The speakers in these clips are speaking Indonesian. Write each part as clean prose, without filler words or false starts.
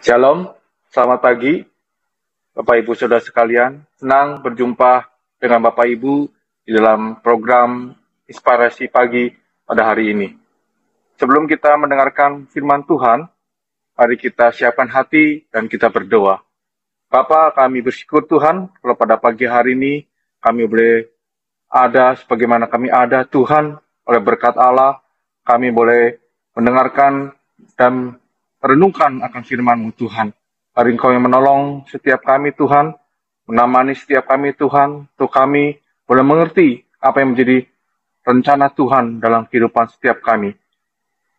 Shalom, selamat pagi Bapak Ibu Saudara sekalian. Senang berjumpa dengan Bapak Ibu di dalam program Inspirasi Pagi pada hari ini. Sebelum kita mendengarkan firman Tuhan, mari kita siapkan hati dan kita berdoa. Bapa, kami bersyukur Tuhan kalau pada pagi hari ini kami boleh ada sebagaimana kami ada Tuhan, oleh berkat Allah kami boleh mendengarkan dan renungkan akan firman-Mu Tuhan. Hari Engkau yang menolong setiap kami Tuhan, menemani setiap kami Tuhan, untuk kami boleh mengerti apa yang menjadi rencana Tuhan dalam kehidupan setiap kami.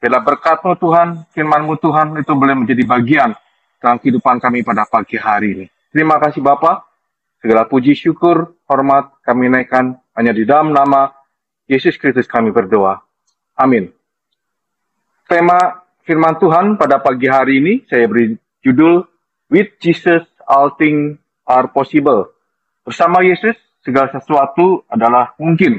Bila berkat-Mu Tuhan, firman-Mu Tuhan itu boleh menjadi bagian dalam kehidupan kami pada pagi hari ini. Terima kasih Bapa, segala puji syukur, hormat kami naikkan hanya di dalam nama Yesus Kristus kami berdoa. Amin. Tema firman Tuhan pada pagi hari ini saya beri judul With Jesus All Things Are Possible. Bersama Yesus segala sesuatu adalah mungkin.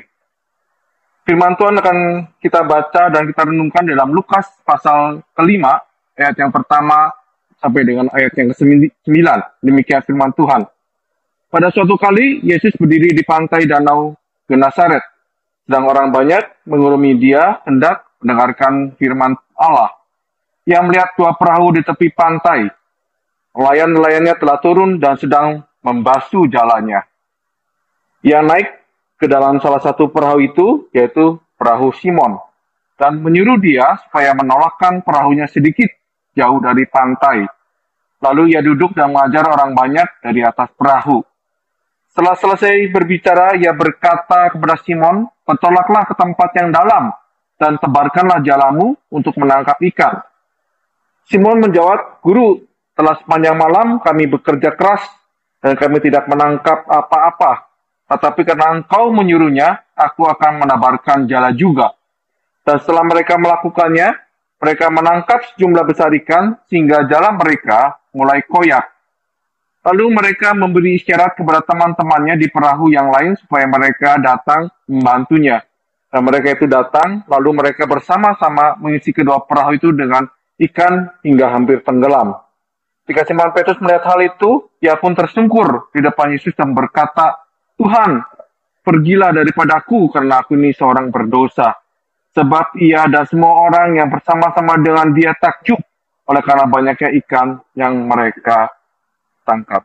Firman Tuhan akan kita baca dan kita renungkan dalam Lukas pasal kelima, ayat yang pertama sampai dengan ayat yang ke-9. Demikian firman Tuhan. Pada suatu kali Yesus berdiri di pantai danau Genesaret. Sedang orang banyak mengurumi dia hendak mendengarkan firman Allah. Ia melihat dua perahu di tepi pantai. Nelayan-nelayannya telah turun dan sedang membasuh jalannya. Ia naik ke dalam salah satu perahu itu, yaitu perahu Simon, dan menyuruh dia supaya menolakkan perahunya sedikit jauh dari pantai. Lalu ia duduk dan mengajar orang banyak dari atas perahu. Setelah selesai berbicara, ia berkata kepada Simon, "Bertolaklah ke tempat yang dalam, dan tebarkanlah jalamu untuk menangkap ikan." Simon menjawab, "Guru, telah sepanjang malam kami bekerja keras dan kami tidak menangkap apa-apa. Tetapi karena engkau menyuruhnya, aku akan menabarkan jala juga." Dan setelah mereka melakukannya, mereka menangkap sejumlah besar ikan sehingga jala mereka mulai koyak. Lalu mereka memberi isyarat kepada teman-temannya di perahu yang lain supaya mereka datang membantunya. Dan mereka itu datang, lalu mereka bersama-sama mengisi kedua perahu itu dengan ikan hingga hampir tenggelam. Ketika Simon Petrus melihat hal itu, ia pun tersungkur di depan Yesus dan berkata, "Tuhan, pergilah daripadaku karena aku ini seorang berdosa." Sebab ia dan semua orang yang bersama-sama dengan dia takjub oleh karena banyaknya ikan yang mereka tangkap.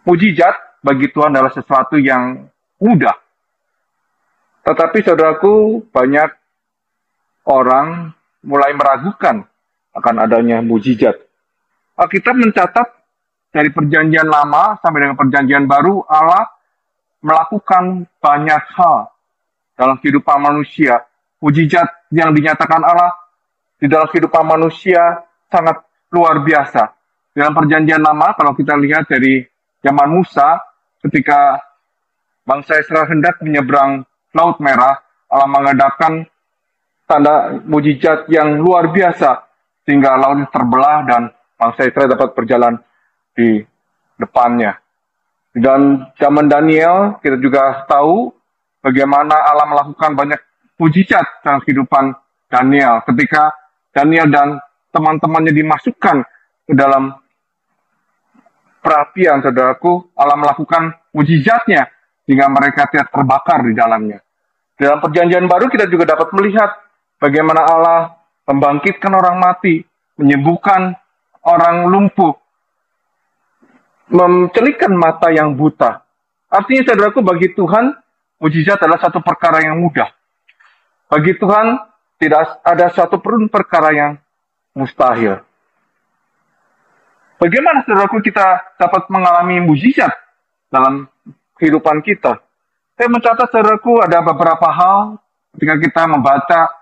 Mujizat bagi Tuhan adalah sesuatu yang mudah. Tetapi saudaraku, banyak orang mulai meragukan akan adanya mujizat. Alkitab mencatat dari perjanjian lama sampai dengan perjanjian baru, Allah melakukan banyak hal dalam kehidupan manusia. Mujizat yang dinyatakan Allah di dalam kehidupan manusia sangat luar biasa. Dalam perjanjian lama, kalau kita lihat dari zaman Musa, ketika bangsa Israel hendak menyeberang Laut Merah, Allah mengadakan tanda mujizat yang luar biasa sehingga laut terbelah dan bangsa Israel dapat berjalan di depannya. Dan zaman Daniel kita juga tahu bagaimana Allah melakukan banyak mujizat dalam kehidupan Daniel. Ketika Daniel dan teman-temannya dimasukkan ke dalam perapian, saudaraku, Allah melakukan mujizatnya sehingga mereka tidak terbakar di dalamnya. Dalam perjanjian baru kita juga dapat melihat bagaimana Allah membangkitkan orang mati, menyembuhkan orang lumpuh, mencelikkan mata yang buta. Artinya saudaraku, bagi Tuhan, mujizat adalah satu perkara yang mudah. Bagi Tuhan, tidak ada satu pun perkara yang mustahil. Bagaimana saudaraku kita dapat mengalami mujizat dalam kehidupan kita? Saya mencatat saudaraku ada beberapa hal ketika kita membaca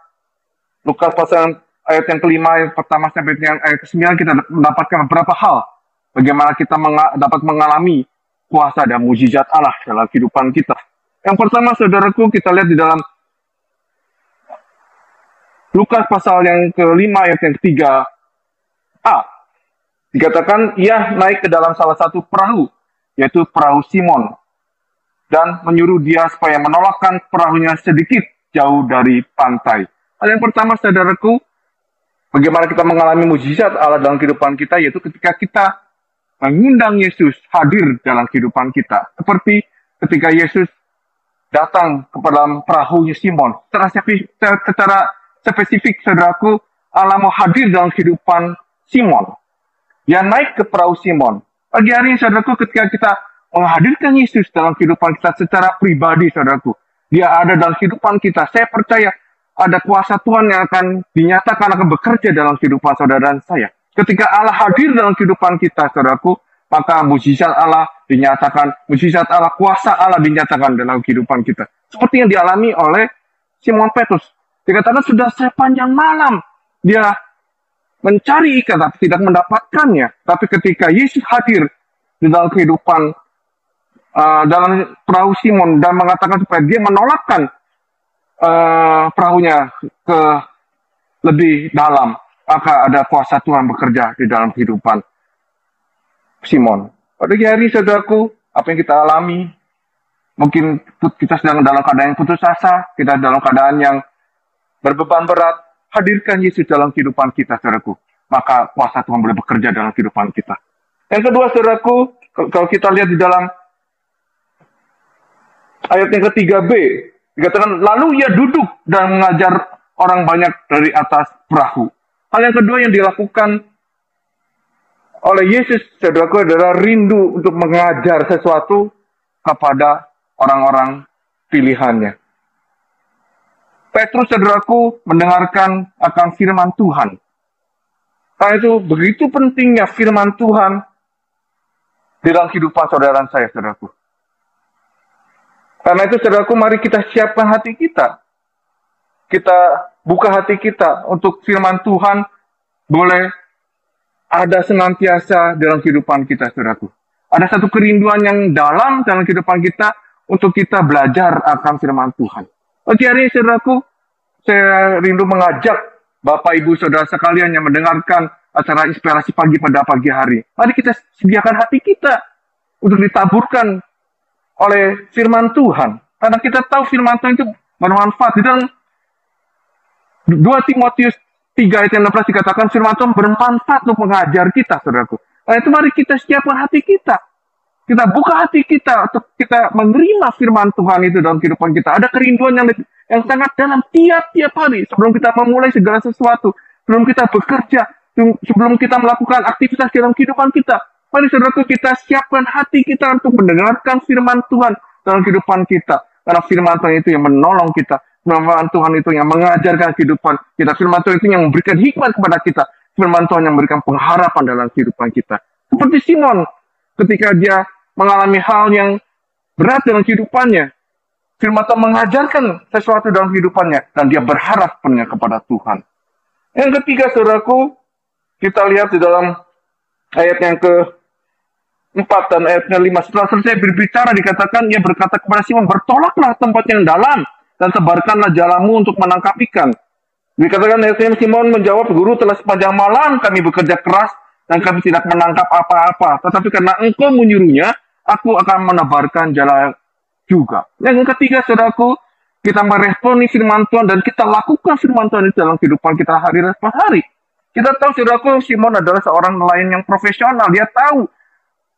Lukas pasal ayat yang kelima, ayat pertama sampai dengan ayat ke-9, kita mendapatkan beberapa hal. Bagaimana kita dapat mengalami kuasa dan mujizat Allah dalam kehidupan kita. Yang pertama saudaraku, kita lihat di dalam Lukas pasal yang kelima, ayat yang ke-3a. Dikatakan, ia naik ke dalam salah satu perahu, yaitu perahu Simon, dan menyuruh dia supaya menolakkan perahunya sedikit jauh dari pantai. Hal yang pertama, saudaraku, Bagaimana kita mengalami mujizat Allah dalam kehidupan kita, yaitu ketika kita mengundang Yesus hadir dalam kehidupan kita. Seperti ketika Yesus datang ke dalam perahunya Simon. Secara spesifik, saudaraku, Allah mau hadir dalam kehidupan Simon. Dia naik ke perahu Simon. Pagi hari ini, saudaraku, ketika kita menghadirkan Yesus dalam kehidupan kita secara pribadi, saudaraku, dia ada dalam kehidupan kita. Saya percaya ada kuasa Tuhan yang akan dinyatakan, akan bekerja dalam kehidupan saudara dan saya. Ketika Allah hadir dalam kehidupan kita, saudaraku, maka mujizat Allah dinyatakan, mujizat Allah, kuasa Allah dinyatakan dalam kehidupan kita. Seperti yang dialami oleh Simon Petrus. Dikatakan sudah sepanjang malam dia mencari ikan tapi tidak mendapatkannya. Tapi ketika Yesus hadir di dalam kehidupan dalam perahu Simon dan mengatakan supaya dia menolakkan perahunya ke lebih dalam, maka ada kuasa Tuhan bekerja di dalam kehidupan Simon. Pada hari saudaraku, apa yang kita alami, mungkin kita sedang dalam keadaan yang putus asa, kita dalam keadaan yang berbeban berat, hadirkan Yesus dalam kehidupan kita, saudaraku. Maka kuasa Tuhan boleh bekerja dalam kehidupan kita. Yang kedua, saudaraku, kalau kita lihat di dalam ayat yang ketiga B, dikatakan, lalu ia duduk dan mengajar orang banyak dari atas perahu. Hal yang kedua yang dilakukan oleh Yesus, saudaraku, adalah rindu untuk mengajar sesuatu kepada orang-orang pilihannya. Petrus, saudaraku, mendengarkan akan firman Tuhan. Karena itu begitu pentingnya firman Tuhan di dalam kehidupan saudara dan saya, saudaraku. Karena itu, saudaraku, mari kita siapkan hati kita. Kita buka hati kita untuk firman Tuhan boleh ada senantiasa dalam kehidupan kita, saudaraku. Ada satu kerinduan yang dalam kehidupan kita untuk kita belajar akan firman Tuhan. Oke, hari ini, saudaraku, saya rindu mengajak Bapak, Ibu, Saudara sekalian yang mendengarkan acara inspirasi pagi pada pagi hari. Mari kita sediakan hati kita untuk ditaburkan oleh firman Tuhan. Karena kita tahu firman Tuhan itu bermanfaat. Di dalam 2 Timotius 3 ayat 16 dikatakan firman Tuhan bermanfaat untuk mengajar kita, saudaraku. Nah, itu mari kita siapkan hati kita. Kita buka hati kita untuk kita menerima firman Tuhan itu dalam kehidupan kita. Ada kerinduan yang sangat dalam tiap-tiap hari sebelum kita memulai segala sesuatu, sebelum kita bekerja, sebelum kita melakukan aktivitas dalam kehidupan kita. Mari, saudaraku, kita siapkan hati kita untuk mendengarkan firman Tuhan dalam kehidupan kita. Karena firman Tuhan itu yang menolong kita. Firman Tuhan itu yang mengajarkan kehidupan kita. Firman Tuhan itu yang memberikan hikmat kepada kita. Firman Tuhan yang memberikan pengharapan dalam kehidupan kita. Seperti Simon, ketika dia mengalami hal yang berat dalam kehidupannya, firman Tuhan mengajarkan sesuatu dalam kehidupannya, dan dia berharap penuhnya kepada Tuhan. Yang ketiga, saudaraku, kita lihat di dalam ayat yang ke-4 dan ayatnya 5. Setelah selesai berbicara, dikatakan, ia berkata kepada Simon, bertolaklah tempat yang dalam, dan sebarkanlah jalamu untuk menangkap ikan. Dikatakan ayatnya, Simon menjawab, Guru, telah sepanjang malam kami bekerja keras, dan kami tidak menangkap apa-apa. Tetapi karena engkau menyuruhnya, aku akan menebarkan jala juga. Yang ketiga, saudaraku, kita meresponi firman Tuhan, dan kita lakukan firman Tuhan itu dalam kehidupan kita hari per hari. Kita tahu, saudaraku, Simon adalah seorang nelayan yang profesional. Dia tahu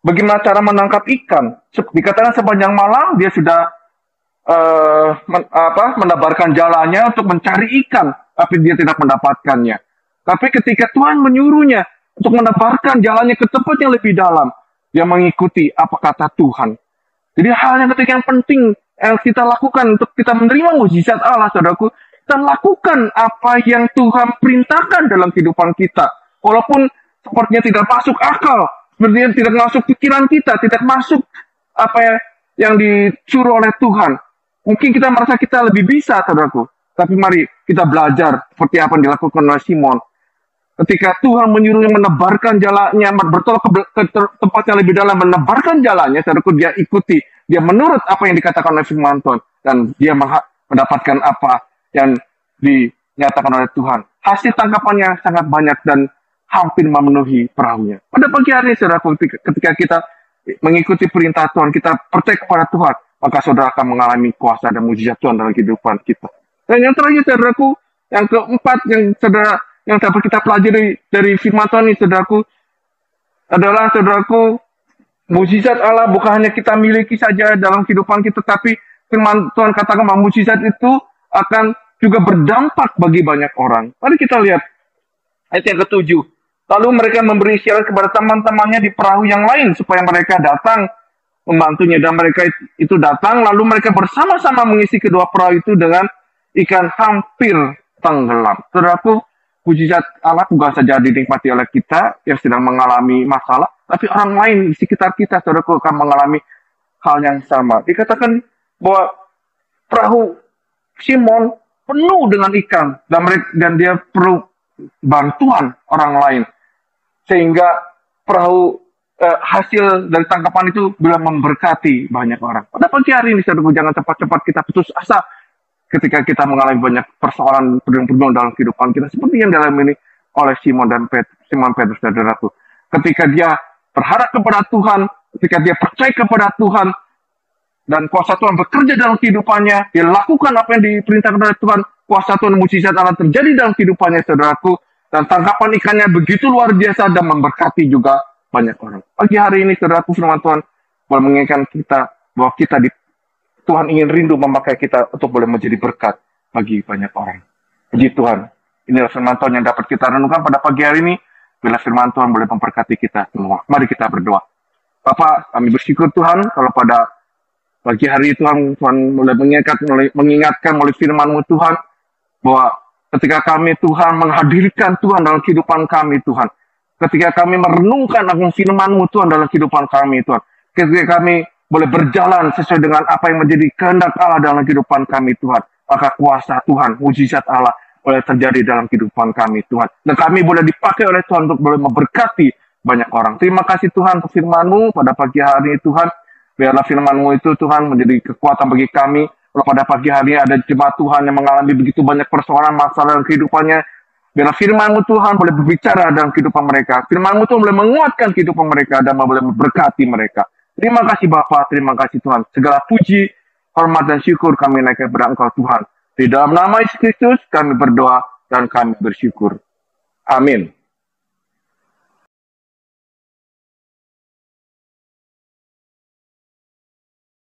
bagaimana cara menangkap ikan. Dikatakan sepanjang malam dia sudah menebarkan jalannya untuk mencari ikan, tapi dia tidak mendapatkannya. Tapi ketika Tuhan menyuruhnya untuk menebarkan jalannya ke tempat yang lebih dalam, dia mengikuti apa kata Tuhan. Jadi hal yang ketiga yang penting yang kita lakukan untuk kita menerima mujizat Allah, saudaraku, kita lakukan apa yang Tuhan perintahkan dalam kehidupan kita. Walaupun sepertinya tidak masuk akal, sepertinya tidak masuk pikiran kita, tidak masuk apa yang disuruh oleh Tuhan. Mungkin kita merasa kita lebih bisa, saudaraku. Tapi mari kita belajar seperti apa yang dilakukan oleh Simon. Ketika Tuhan menyuruhnya menebarkan jalannya, bertolak ke tempat yang lebih dalam, menebarkan jalannya, saudaraku, dia ikuti. Dia menurut apa yang dikatakan oleh firman Tuhan. Dan dia mendapatkan apa yang dinyatakan oleh Tuhan. Hasil tangkapannya sangat banyak dan hampir memenuhi perahunya. Pada pagi hari, saudaraku, ketika kita mengikuti perintah Tuhan, kita percaya kepada Tuhan, maka saudara akan mengalami kuasa dan mujizat Tuhan dalam kehidupan kita. Dan yang terakhir, saudaraku, yang keempat yang dapat kita pelajari dari firman Tuhan ini, saudaraku, adalah, saudaraku, mukjizat Allah bukan hanya kita miliki saja dalam kehidupan kita, tapi firman Tuhan katakan bahwa mukjizat itu akan juga berdampak bagi banyak orang. Mari kita lihat ayat yang ke-7. Lalu mereka memberi isyarat kepada teman-temannya di perahu yang lain supaya mereka datang membantunya, dan mereka itu datang, lalu mereka bersama-sama mengisi kedua perahu itu dengan ikan hampir tenggelam. Saudaraku, mukjizat Allah bukan saja dinikmati oleh kita yang sedang mengalami masalah, tapi orang lain di sekitar kita, saudaraku, akan mengalami hal yang sama. Dikatakan bahwa perahu Simon penuh dengan ikan, dan dia perlu bantuan orang lain, sehingga perahu hasil dari tangkapan itu bila memberkati banyak orang. Pada pagi hari ini, saudaraku, jangan cepat-cepat kita putus asa ketika kita mengalami banyak persoalan perjuangan dalam kehidupan kita, seperti yang dialami oleh Simon Petrus, saudaraku. Ketika dia berharap kepada Tuhan, ketika dia percaya kepada Tuhan, dan kuasa Tuhan bekerja dalam kehidupannya, dia lakukan apa yang diperintahkan oleh Tuhan, kuasa Tuhan, mukjizat Allah terjadi dalam kehidupannya, saudaraku, dan tangkapan ikannya begitu luar biasa dan memberkati juga banyak orang. Pagi hari ini, saudaraku, firman Tuhan boleh mengingatkan kita bahwa Tuhan ingin rindu memakai kita untuk boleh menjadi berkat bagi banyak orang. Puji Tuhan. Inilah firman Tuhan yang dapat kita renungkan pada pagi hari ini. Bila firman Tuhan boleh memberkati kita semua. Mari kita berdoa. Bapa, kami bersyukur Tuhan kalau pada pagi hari Tuhan mulai mengingatkan melalui firman-Mu Tuhan, bahwa ketika kami Tuhan menghadirkan Tuhan dalam kehidupan kami Tuhan, ketika kami merenungkan akan firman-Mu Tuhan dalam kehidupan kami Tuhan, ketika kami boleh berjalan sesuai dengan apa yang menjadi kehendak Allah dalam kehidupan kami Tuhan, maka kuasa Tuhan, mukjizat Allah boleh terjadi dalam kehidupan kami Tuhan, dan kami boleh dipakai oleh Tuhan untuk boleh memberkati banyak orang. Terima kasih Tuhan untuk firman-Mu pada pagi hari ini Tuhan. Biarlah firman-Mu itu Tuhan menjadi kekuatan bagi kami. Kalau pada pagi hari ini ada jemaat Tuhan yang mengalami begitu banyak persoalan masalah dalam kehidupannya, biarlah firman-Mu Tuhan boleh berbicara dalam kehidupan mereka. Firman-Mu Tuhan boleh menguatkan kehidupan mereka dan boleh memberkati mereka. Terima kasih Bapa, terima kasih Tuhan. Segala puji, hormat dan syukur kami naikkan kepada Engkau Tuhan. Di dalam nama Yesus Kristus kami berdoa dan kami bersyukur. Amin.